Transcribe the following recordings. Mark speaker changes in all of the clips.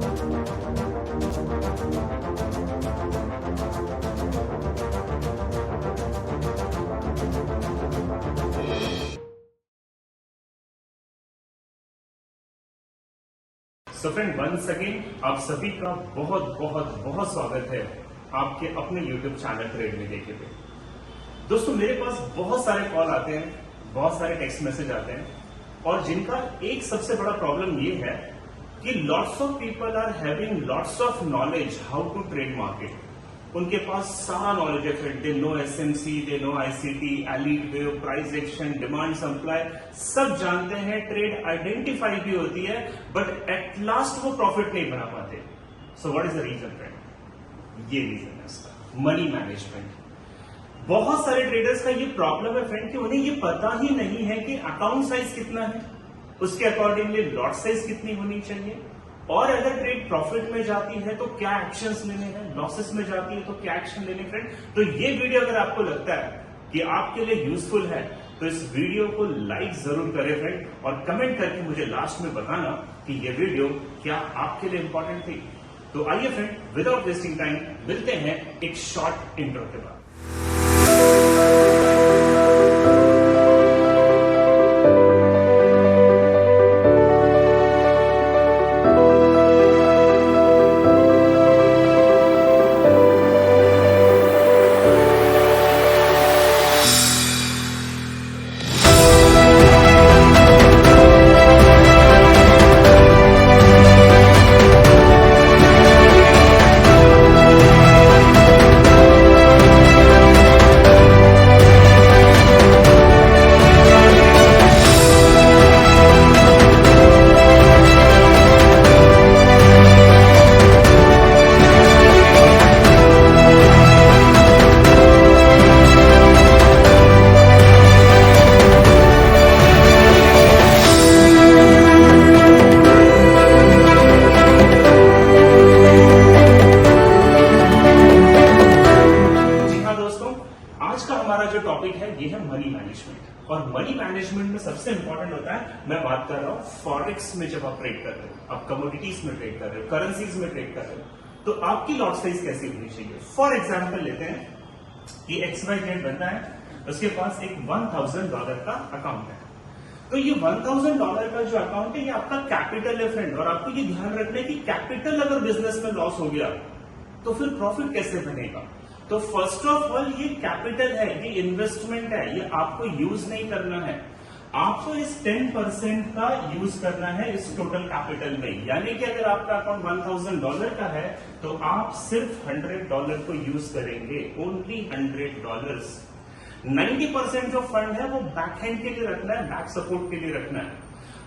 Speaker 1: So friend, once again आप सभी का बहुत बहुत बहुत स्वागत है आपके अपने YouTube चैनल ट्रेड में देखे पे। दोस्तों, मेरे पास बहुत सारे कॉल आते हैं, बहुत सारे टेक्स्ट मैसेज आते हैं और जिनका एक सबसे बड़ा प्रॉब्लम ये है कि lots of people are having lots of knowledge how to trade market. उनके पास सारा नॉलेज है friend, they know SMC, they know ICT, Elliott wave, price action, demand supply, सब जानते हैं, ट्रेड आइडेंटिफाई भी होती है, बट एट लास्ट वो प्रॉफिट नहीं बना पाते। So what is the reason friend? ये रीजन है इसका, मनी मैनेजमेंट। बहुत सारे ट्रेडर्स का ये प्रॉब्लम है फ्रेंड कि उन्हें ये पता ही नहीं है कि अकाउंट साइज कितना है, उसके अकॉर्डिंगली लॉट साइज कितनी होनी चाहिए, और अगर ट्रेड प्रॉफिट में जाती है तो क्या एक्शंस लेने हैं, लॉसेस में जाती है तो क्या एक्शन लेने फ्रेंड। तो ये वीडियो अगर आपको लगता है कि आपके लिए यूजफुल है तो इस वीडियो को लाइक जरूर करें फ्रेंड, और कमेंट करके मुझे लास्ट में बताना कि ये वीडियो क्या आपके लिए इंपॉर्टेंट थी। तो आइए फ्रेंड, विदाउट वेस्टिंग टाइम मिलते हैं एक शॉर्ट इंट्रो के बाद। ये है मनी मैनेजमेंट, और मनी मैनेजमेंट में सबसे इंपॉर्टेंट होता है, मैं बात कर रहा हूं फॉरेक्स में। जब आप ट्रेड कर रहे हो, आप कमोडिटीज में ट्रेड कर रहे हो, करेंसीज में ट्रेड कर रहे हो, तो आपकी लॉट साइज कैसी होनी चाहिए। फॉर एग्जांपल लेते हैं कि XYZ बंदा है, उसके पास एक $1000 का अकाउंट है। तो ये $1000 का जो अकाउंट है, ये आपका कैपिटल है फ्रेंड, और आपको ये ध्यान रखना है कि कैपिटल अगर बिजनेस में लॉस हो गया तो फिर प्रॉफिट कैसे बनेगा। तो फर्स्ट ऑफ ऑल ये कैपिटल है, ये इन्वेस्टमेंट है, ये आपको यूज नहीं करना है। आपको इस 10% का यूज करना है इस टोटल कैपिटल में। यानी कि अगर आपका अकाउंट $1000 का है तो आप सिर्फ $100 को यूज करेंगे, ओनली $100। 90% जो फंड है वो बैक हैंड के लिए रखना है, बैक सपोर्ट के लिए रखना है।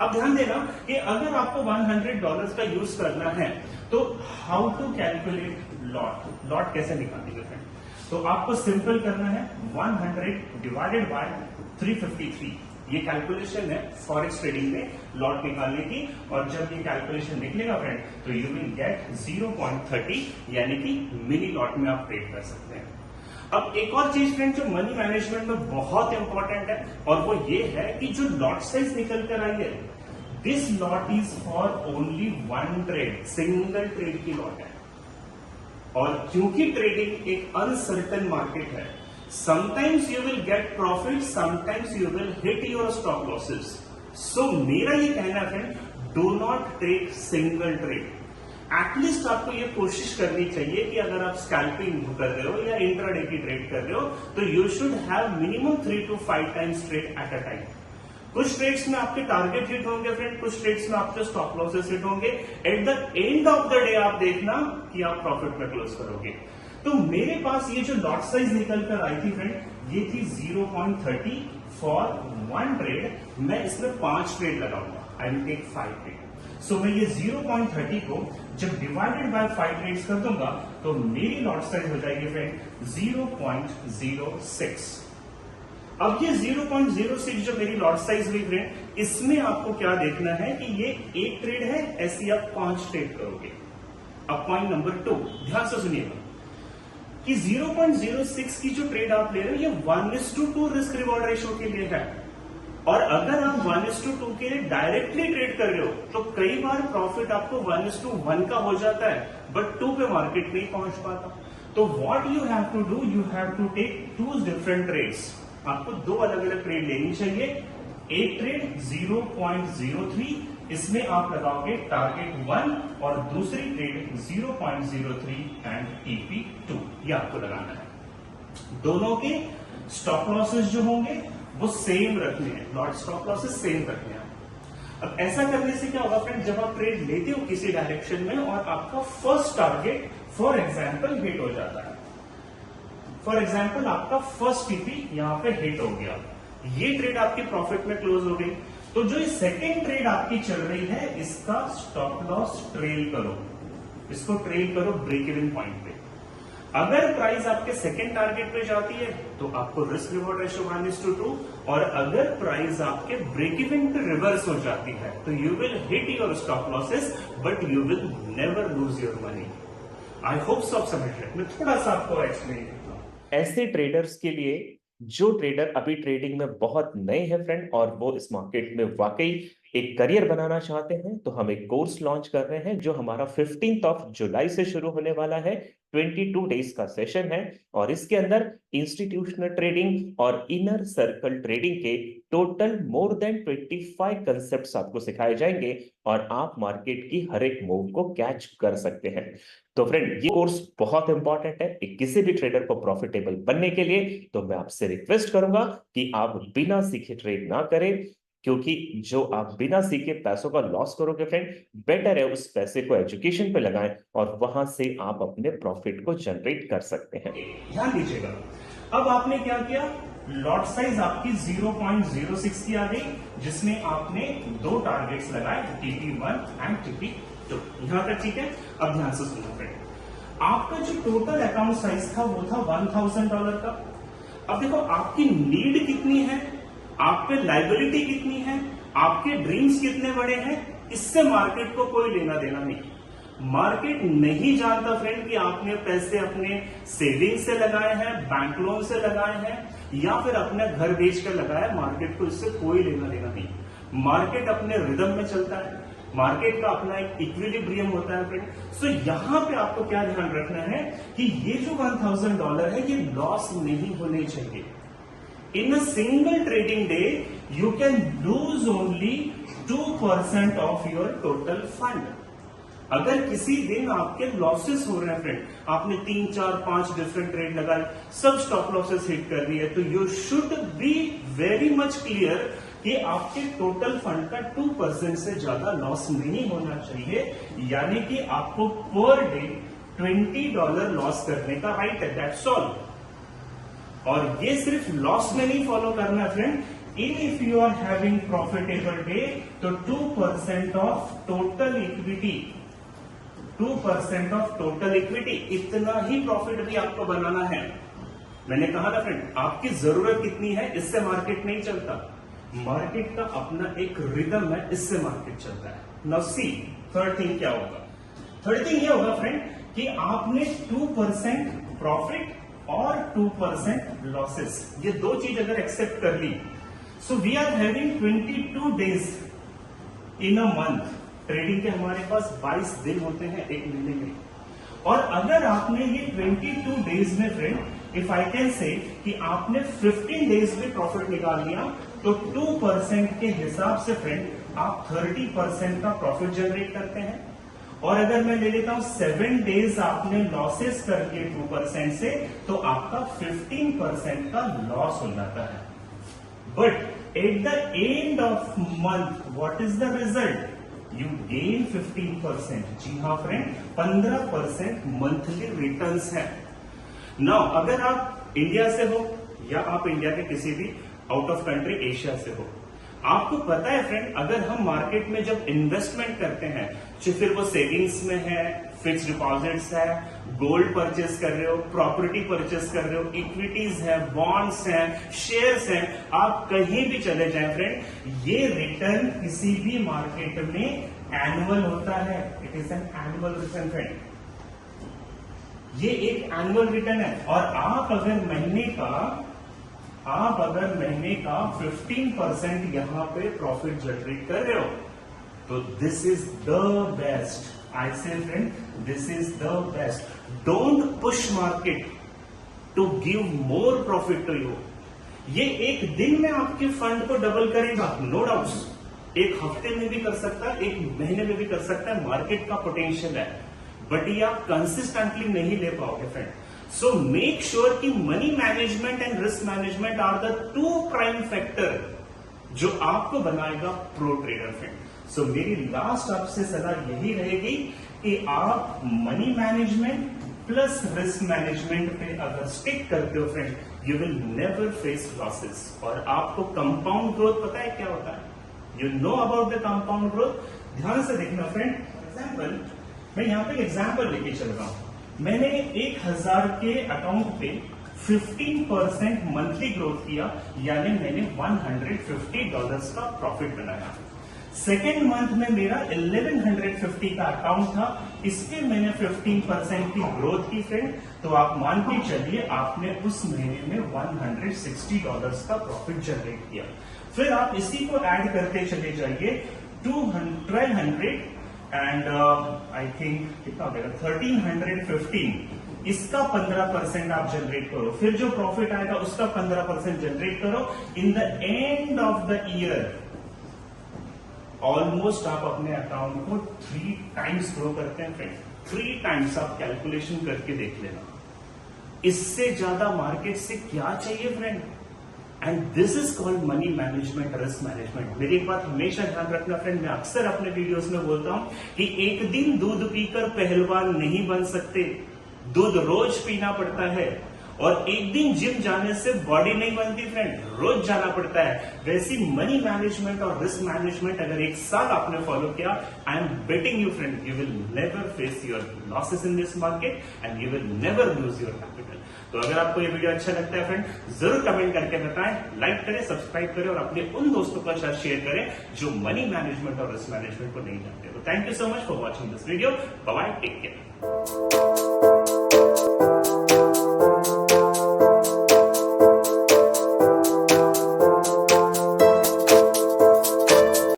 Speaker 1: अब ध्यान देना कि अगर आपको $100 का यूज करना है तो हाउ टू कैलकुलेट लॉट कैसे निकालेंगे फ्रेंड। तो आपको सिंपल करना है 100 डिवाइडेड बाय 353। ये कैलकुलेशन है फॉरेक्स ट्रेडिंग में लॉट निकालने की, और जब ये कैलकुलेशन निकलेगा फ्रेंड तो यू विल गेट 0.30, यानी कि मिनी लॉट में आप ट्रेड कर सकते हैं। अब एक और चीज फ्रेंड जो मनी मैनेजमेंट में बहुत इंपॉर्टेंट है, और वो ये है कि जो लॉट साइज निकल कर आई है, this lot is for only one trade, single trade की लॉट है। और क्योंकि ट्रेडिंग एक अनसर्टन मार्केट है, sometimes you will get profit, sometimes you will hit your stop losses. So मेरा ये कहना है friend, do not take single trade. At least आपको ये कोशिश करनी चाहिए कि अगर आप स्कैल्पिंग कर रहे हो या इंट्राडे की ट्रेड कर रहे हो तो you should have minimum 3 to 5 times trade at a time. कुछ ट्रेड्स में आपके टारगेट हिट होंगे फ्रेंड, कुछ ट्रेड्स में आपके स्टॉप लॉसेस हिट होंगे। At the end of the day आप देखना कि आप प्रॉफिट में क्लोज करोगे। तो मेरे पास ये जो लॉट साइज निकल कर आई थी फ्रेंड, ये थी 0.30 फॉर वन ट्रेड। मैं इसमें 5 ट्रेड लगाऊंगा, आई विल टेक 5 ट्रेड। सो मैं ये 0.30 को जब डिवाइडेड बाय 5 ट्रेड्स कर दूंगा तो मेरी लॉट साइज हो जाएगी फ्रेंड 0.06। अब ये 0.06 जो मेरी लॉट साइज हुई फ्रेंड, इसमें आपको क्या देखना है कि ये एक ट्रेड है, ऐसी आप 5 ट्रेड करोगे। अब पॉइंट नंबर 2 ध्यान से सुनिएगा कि 0.06 की जो ट्रेड आप ले रहे हो ये 1:2 रिस्क रिवॉर्ड रेशियो के लिए है, और अगर आप 1:2 के लिए डायरेक्टली ट्रेड कर रहे हो तो कई बार प्रॉफिट आपको 1:1 का हो जाता है, बट 2 पे मार्केट नहीं पहुंच पाता। तो what you have to do, you have to take 2 different trades. आपको 2 अलग अलग ट्रेड लेनी चाहिए। एक ट्रेड 0.03, इसमें आप लगाओगे टारगेट 1, और दूसरी ट्रेड 0.03 एंड TP2, ये आपको लगाना है। दोनों के स्टॉप लॉसेस जो होंगे वो सेम रखने हैं, नॉट स्टॉप लॉसेस सेम रखने हैं। अब ऐसा करने से क्या होगा फ्रेंड, जब आप ट्रेड लेते हो किसी डायरेक्शन में और आपका first target for example hit हो जाता है, फॉर एग्जांपल आपका फर्स्ट टीपी यहां पे हिट हो गया, ये ट्रेड आपकी प्रॉफिट में क्लोज हो गई। तो जो सेकेंड ट्रेड आपकी चल रही है इसका स्टॉप लॉस ट्रेल करो, इसको ट्रेल करो ब्रेक इवन पॉइंट पे। अगर प्राइस आपके सेकेंड टारगेट पे जाती है तो आपको रिस्क रिवॉर्ड रेशियो 1:2, और अगर प्राइस आपके ब्रेक इवन पे रिवर्स हो जाती है तो you will hit your stop losses but you will never lose your money. I hope सब समझ रहे। मैं थोड़ा सा आपको एक्सप्लेन करता हूं।
Speaker 2: ऐसे ट्रेडर्स के लिए जो ट्रेडर अभी ट्रेडिंग में बहुत नए हैं फ्रेंड, और वो इस मार्केट में वाकई एक करियर बनाना चाहते हैं, तो हम एक कोर्स लॉन्च कर रहे हैं जो हमारा 15 जुलाई से शुरू होने वाला है। 22 डेज का सेशन है, और इसके अंदर इंस्टीट्यूशनल ट्रेडिंग और इनर सर्कल ट्रेडिंग के टोटल मोर देन 25 कंसेप्ट्स आपको सिखाए जाएंगे, और आप मार्केट की हर एक मूव को कैच कर सकते हैं। तो फ्रेंड, ये कोर्स बहुत इंपॉर्टेंट है किसी भी ट्रेडर को प्रॉफिटेबल बनने के लिए। तो मैं आपसे रिक्वेस्ट करूंगा कि आप बिना सीखे ट्रेड ना करें, क्योंकि जो आप बिना सीखे पैसों का लॉस करोगे फ्रेंड, बेटर है उस पैसे को एजुकेशन पे लगाएं और वहां से आप अपने प्रॉफिट को जनरेट कर सकते हैं।
Speaker 1: ध्यान दीजिएगा, अब आपने क्या किया, लॉट साइज आपकी 0.06 की आ गई, जिसमें आपने 2 टारगेट्स लगाए, TP1 एंड TP2। यहां तक ठीक है। अब ध्यान से सुनो फ्रेंड, आपका जो टोटल अकाउंट साइज था वो था $1000 का। अब देखो आपकी नीड कितनी है, आप पे लाइबिलिटी कितनी है, आपके ड्रीम्स कितने बड़े हैं, इससे मार्केट को कोई लेना देना नहीं। मार्केट नहीं जानता फ्रेंड कि आपने पैसे अपने सेविंग से लगाए हैं, बैंक लोन से लगाए हैं, या फिर अपने घर बेच कर लगाया। मार्केट को इससे कोई लेना देना नहीं। मार्केट अपने रिदम में चलता है, मार्केट का अपना एक इक्विलिब्रियम होता है फ्रेंड। सो यहां पे आपको क्या ध्यान रखना है कि ये जो $1000 है ये लॉस नहीं होने चाहिए। In a single trading day, you can lose only 2% of your total fund. अगर किसी दिन आपके लॉसेस हो रहे हैं फ्रेंड, आपने 3, 4, 5 डिफरेंट ट्रेड लगाए, सब स्टॉप लॉसेस हिट कर दिए, तो you should be very much clear कि आपके टोटल फंड का 2% से ज्यादा लॉस नहीं होना चाहिए। यानी कि आपको पर डे $20 लॉस करने का राइट है, दैट्स ऑल। और ये सिर्फ लॉस में नहीं फॉलो करना friend. If you are having profitable day तो 2% of total equity, 2% of total equity, इतना ही प्रॉफिट भी आपको बनाना है। मैंने कहा था फ्रेंड, आपकी जरूरत कितनी है इससे मार्केट नहीं चलता। मार्केट का अपना एक रिदम है, इससे मार्केट चलता है। नाउ सी थर्ड थिंग क्या होगा। थर्ड थिंग ये होगा फ्रेंड कि आपने 2% प्रॉफिट और 2% लॉसेस, ये 2 चीज अगर एक्सेप्ट कर ली, so we are having 22 days in a month. Trading के हमारे पास 22 दिन होते हैं एक महीने में, और अगर आपने ये 22 डेज में friend, if I can say कि आपने 15 डेज में प्रॉफिट निकाल लिया, तो 2% के हिसाब से फ्रेंड आप 30% का प्रॉफिट जनरेट करते हैं। और अगर मैं ले लेता हूं 7 डेज आपने लॉसेस करके 2% से, तो आपका 15% का लॉस हो जाता है। But at the end of month what is the result, you gain 15%। जी हाँ फ्रेंड, 15% मंथली रिटर्न्स है। नाउ अगर आप इंडिया से हो या आप इंडिया के किसी भी आउट ऑफ कंट्री एशिया से हो, आपको पता है फ्रेंड, अगर हम मार्केट में जब इन्वेस्टमेंट करते हैं, तो फिर वो सेविंग्स में है, फिक्स डिपॉजिट्स है, गोल्ड परचेस कर रहे हो, प्रॉपर्टी परचेस कर रहे हो, इक्विटीज है, बॉन्ड्स हैं, शेयर्स हैं, आप कहीं भी चले जाएं फ्रेंड, ये रिटर्न किसी भी मार्केट में एनुअल होता है। It is an annual return friend, ये एक एनुअल रिटर्न है। और आप अगर महीने का आप अगर महीने का 15% यहां पे प्रॉफिट जनरेट कर रहे हो तो this is the best. I say friend, this is the best. Don't push market to give more profit to you. ये एक दिन में आपके फंड को डबल करेगा, नो डाउट। एक हफ्ते में भी कर सकता है, एक महीने में भी कर सकता है, मार्केट का पोटेंशियल है, बट ये आप कंसिस्टेंटली नहीं ले पाओगे फ्रेंड। सो मेक श्योर कि money management and risk management are the two prime factor जो आपको बनाएगा प्रो ट्रेडर फ्रेंड। सो मेरी लास्ट आपसे सलाह यही रहेगी कि आप money management plus risk management पे अगर स्टिक करते हो friend, you will never face losses. और आपको कंपाउंड ग्रोथ पता है क्या होता है? You know about the compound growth. ध्यान से देखना फ्रेंड। एग्जाम्पल, मैं यहां पे एग्जाम्पल लेके चल रहा हूं। मैंने 1000 के अकाउंट पे 15% मंथली ग्रोथ किया, यानी मैंने $150 का प्रॉफिट बनाया। सेकेंड मंथ में मेरा 1150 का अकाउंट था, इस पे मैंने 15% की ग्रोथ की फ्रेंड। तो आप मान के चलिए आपने उस महीने में $160 का प्रॉफिट जनरेट किया। फिर आप इसी को ऐड करते चले जाइए, 1200 एंड आई थिंक कितना हो जाएगा 1315। इसका 15% आप जनरेट करो, फिर जो प्रॉफिट आएगा उसका 15% जनरेट करो। In the end of the year almost आप अपने अकाउंट को 3 टाइम्स ग्रो करते हैं फ्रेंड। 3 टाइम्स आप कैलकुलेशन करके देख लेना। इससे ज्यादा मार्केट से क्या चाहिए friend? And this is called money management, risk management. मेरी एक बात हमेशा ध्यान रखना फ्रेंड, मैं अक्सर अपने वीडियोस में बोलता हूं कि एक दिन दूध पीकर पहलवान नहीं बन सकते, दूध रोज पीना पड़ता है। और एक दिन जिम जाने से बॉडी नहीं बनती फ्रेंड, रोज जाना पड़ता है। वैसी मनी मैनेजमेंट और रिस्क मैनेजमेंट अगर एक साल आपने फॉलो किया, I am betting you friend, you will never face your losses in this market and you will never lose your capital. तो अगर आपको ये वीडियो अच्छा लगता है फ्रेंड, जरूर कमेंट करके बताएं, लाइक करें, सब्सक्राइब करें और अपने उन दोस्तों के साथ शेयर करें जो मनी मैनेजमेंट और रिस्क मैनेजमेंट को नहीं जानते। तो thank you so much for watching this video. Bye bye, take care.